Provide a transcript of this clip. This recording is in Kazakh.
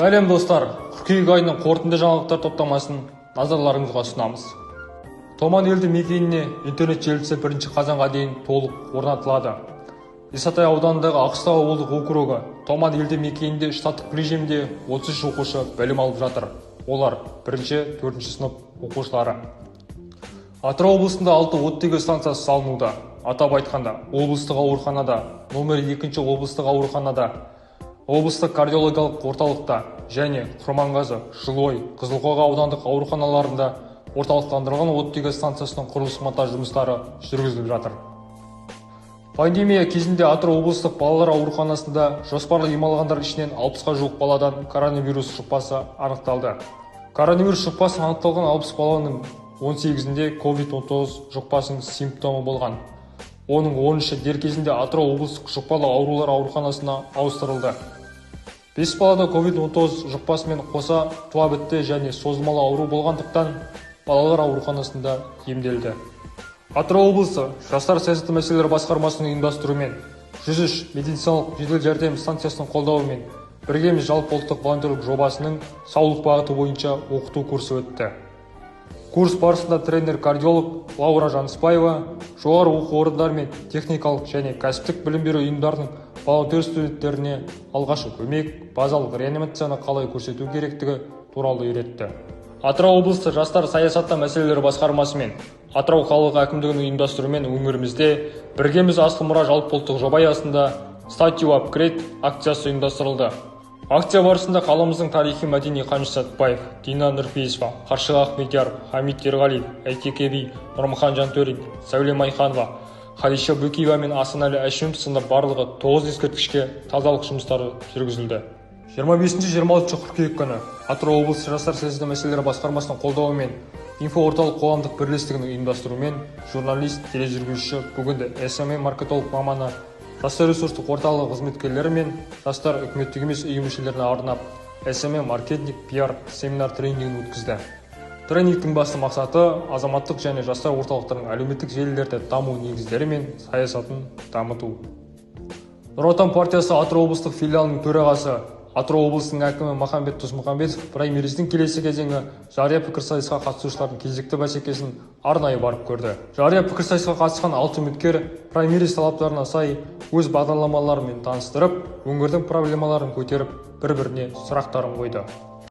Сәлем достар, қыркүйек айының қорытынды жаңалықтар топтамасын назарларыңызға ұсынамыз. Томан елді мекеніне интернет желісі 1 қазанға дейін толық орнатылады. Исатай ауданындағы Аққыстау ауылдық округі Томан елді мекенінде штаттық режимде 33 оқушы білім алып жатыр. Олар 1-4 сынып оқушылары. Атырау облысында 6 оттегі станциясы салынуда. Атап айтқанда, облыстық ауруханада, номер 2 облыстық ауруханада, облыстық кардиологиялық орталықта және Құрманғазы, Жылой, Қызылқоға аудандық ауруханаларында орталықтандырылған оттегі станциясының құрылыс монтаж жұмыстары жүргізіліп жатыр. Пандемия кезінде Атырау облыстық балалар ауруханасында жоспарлы ем алғандар ішінен 60-ға жуық баладан коронавирус жұқпасы анықталды. Коронавирус жұқпасы анықталған 60 баланың 18-інде COVID-19 жұқпасының симптомы болған. Оның 13-і дер кезінде Атырау облыстық жұқпалы аурулар ауруханасына ауыстырылды. 5 балада COVID-19 жұқпасымен қоса туа бітті және созылмалы ауру болғандықтан балалар ауруханасында емделді. Атырау облысы жастар саясаты мәселелері басқармасының ұйымдастыруымен 103 медициналық жедел жәрдем станциясының қолдауымен біргеміз жалпы ұлттық волонтерлік жобасының саулық бағыты бойынша оқыту курсы өтті. Курс барысында тренер-кардиолог Лаура Жаныспаева жоғары оқу орындары мен техникалық және кәсіптік білім беру ұйымдарының волонтер студенттеріне алғашқы көмек, базалық реанимацияны қалай көрсету керектігі туралы үйретті. Атырау облысы жастар саясаты мәселелері басқармасы мен Атырау қалалық әкімдігінің ұйымдастыруымен өңірімізде біргеміз асыл мұра жалпы ұлттық жоба аясында Статью апгрейд акциясы ұйымдастырылды. Акция барысында қаламыздың тарихи мәдени Қаныш Сәтбаев, Дина Нұрпейісова, Қаршыға Ахметяров, Хамит Ерғалиев, Әйтеке Би, Нұрмұхан Жантөрин, Сәуле Майханова, Хадиша Бөкеева мен Асанәлі Әшімов сынды барлығы 9 ескерткішке тазалық жұмыстары жүргізілді. 25-26 қыркүйек күні Атырау облысы жастар саясаты мәселелері басқармасының қолдауымен Инфо орталық қоғамдық бірлестігінің ұйымдастыруымен журналист, тележүргізуші, бүгінде SMM маркетолог маманы, жастар ресурстық орталығы қызметкерлері мен жастар үкіметтік емес ұйым мүшелеріне арнап SMM маркетинг PR семинар тренингін өткізді. Тренингтің басты мақсаты азаматтық және жастар орталықтарының әлеуметтік желілерде даму негіздері мен саясатын дамыту. Нұр Отан партиясы Атырау облыстық филиалының төрағасы Атырау облысының әкімі Махамбет Тосмұхамбетов праймеристің келесі кезеңі жария пікірсайысқа қатысушылардың кезекті бәсекесін арнайы барып көрді. Жария пікірсайысқа қатысқан 6 үміткер праймерист талаптарына сай өз бағдарламаларымен таныстырып, өңірдің проблемаларын көтеріп, бір-біріне сұрақтарын қойды.